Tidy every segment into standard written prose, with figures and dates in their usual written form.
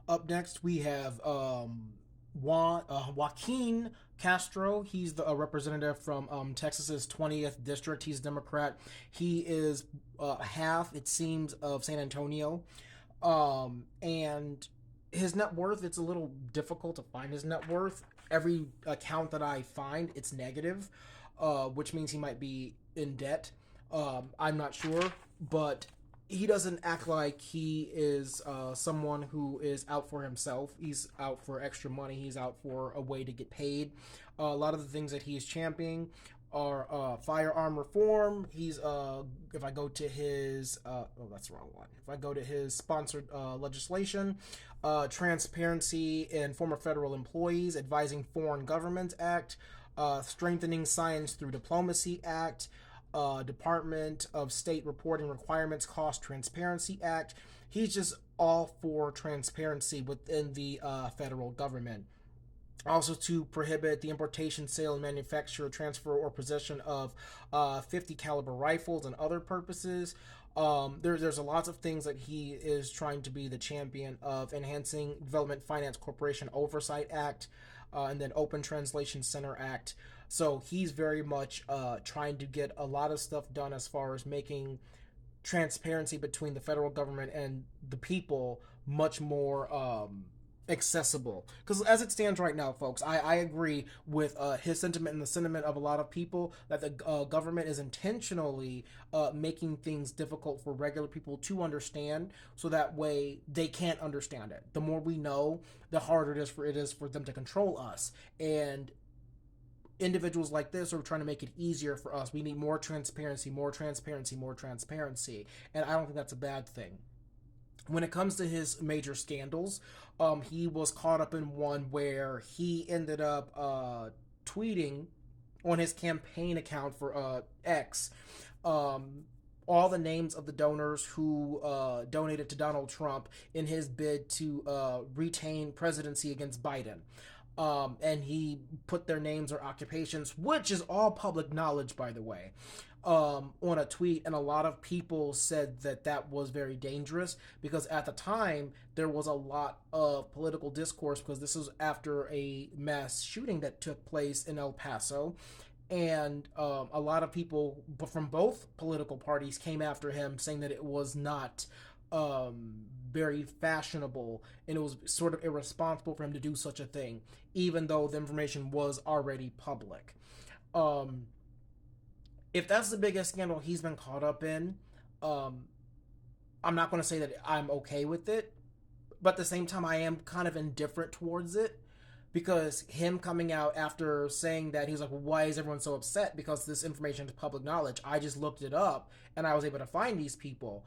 Up next, we have Joaquin Castro. He's the representative from Texas's 20th district. He's a Democrat. He is half, it seems, of San Antonio. And his net worth, it's a little difficult to find his net worth. Every account that I find, it's negative, which means he might be in debt. I'm not sure, but he doesn't act like he is someone who is out for himself. He's out for extra money. He's out for a way to get paid. A lot of the things that he is championing are firearm reform. If I go to his, that's the wrong one. If I go to his sponsored legislation, transparency in former federal employees, advising foreign governments act, strengthening science through diplomacy act, Department of State Reporting Requirements Cost Transparency Act. He's just all for transparency within the federal government. Also, to prohibit the importation, sale, and manufacture, transfer, or possession of 50 caliber rifles and other purposes. There's a lots of things that he is trying to be the champion of: enhancing Development Finance Corporation Oversight Act, and then Open Translation Center Act. So he's very much trying to get a lot of stuff done as far as making transparency between the federal government and the people much more accessible. Because as it stands right now, folks, I agree with his sentiment and the sentiment of a lot of people that the government is intentionally making things difficult for regular people to understand, so that way they can't understand it. The more we know, the harder it is for them to control us. And individuals like this are trying to make it easier for us. We need more transparency, more transparency, more transparency. And I don't think that's a bad thing. When it comes to his major scandals, he was caught up in one where he ended up tweeting on his campaign account for X all the names of the donors who donated to Donald Trump in his bid to retain presidency against Biden. And he put their names or occupations, which is all public knowledge, by the way, on a tweet. And a lot of people said that that was very dangerous, because at the time there was a lot of political discourse, because this was after a mass shooting that took place in El Paso. And a lot of people from both political parties came after him, saying that it was not very fashionable, and it was sort of irresponsible for him to do such a thing, even though the information was already public. Um, if that's the biggest scandal he's been caught up in, um, I'm not going to say that I'm okay with it, but at the same time, I am kind of indifferent towards it, because him coming out after saying that, he's like, well, why is everyone so upset? Because this information is public knowledge. I just looked it up and I was able to find these people.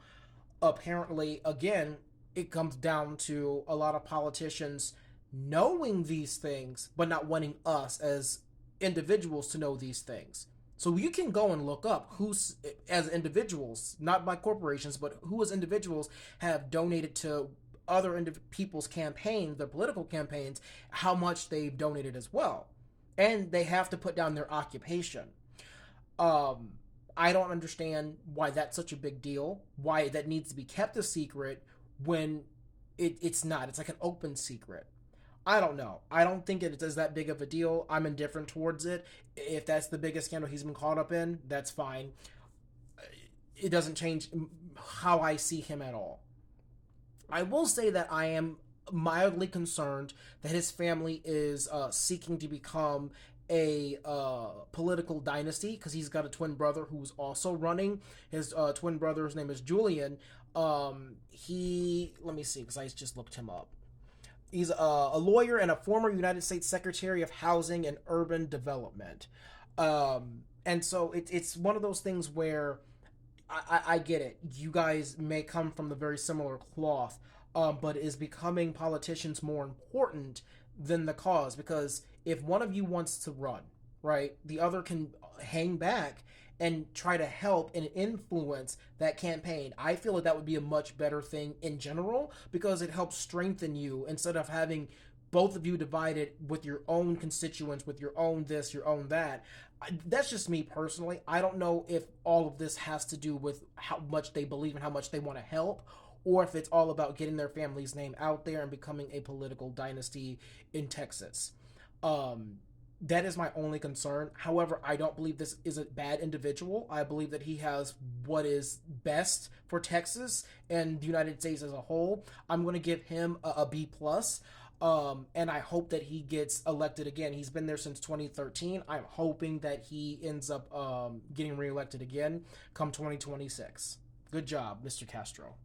Apparently, again, it comes down to a lot of politicians knowing these things, but not wanting us as individuals to know these things. So you can go and look up who's, as individuals, not by corporations, but who as individuals have donated to other people's campaigns, their political campaigns, how much they've donated as well. And they have to put down their occupation. Um, I don't understand why that's such a big deal, why that needs to be kept a secret when it's not. It's like an open secret. I don't know. I don't think it is that big of a deal. I'm indifferent towards it. If that's the biggest scandal he's been caught up in, that's fine. It doesn't change how I see him at all. I will say that I am mildly concerned that his family is seeking to become a political dynasty, because he's got a twin brother who's also running. His twin brother's name is Julian. Let me see, because I just looked him up. He's a lawyer and a former United States Secretary of Housing and Urban Development. And so it's one of those things where I get it. You guys may come from the very similar cloth, but is becoming politicians more important than the cause? Because if one of you wants to run, right, the other can hang back and try to help and influence that campaign. I feel like that would be a much better thing in general, because it helps strengthen you instead of having both of you divided with your own constituents, with your own this, your own that. That's just me personally. I don't know if all of this has to do with how much they believe and how much they want to help, or if it's all about getting their family's name out there and becoming a political dynasty in Texas. Um, that is my only concern. However, I don't believe this is a bad individual. I believe that he has what is best for Texas and the United States as a whole. I'm going to give him a B plus. And I hope that he gets elected again. He's been there since 2013. I'm hoping that he ends up getting reelected again come 2026. Good job, Mr. Castro.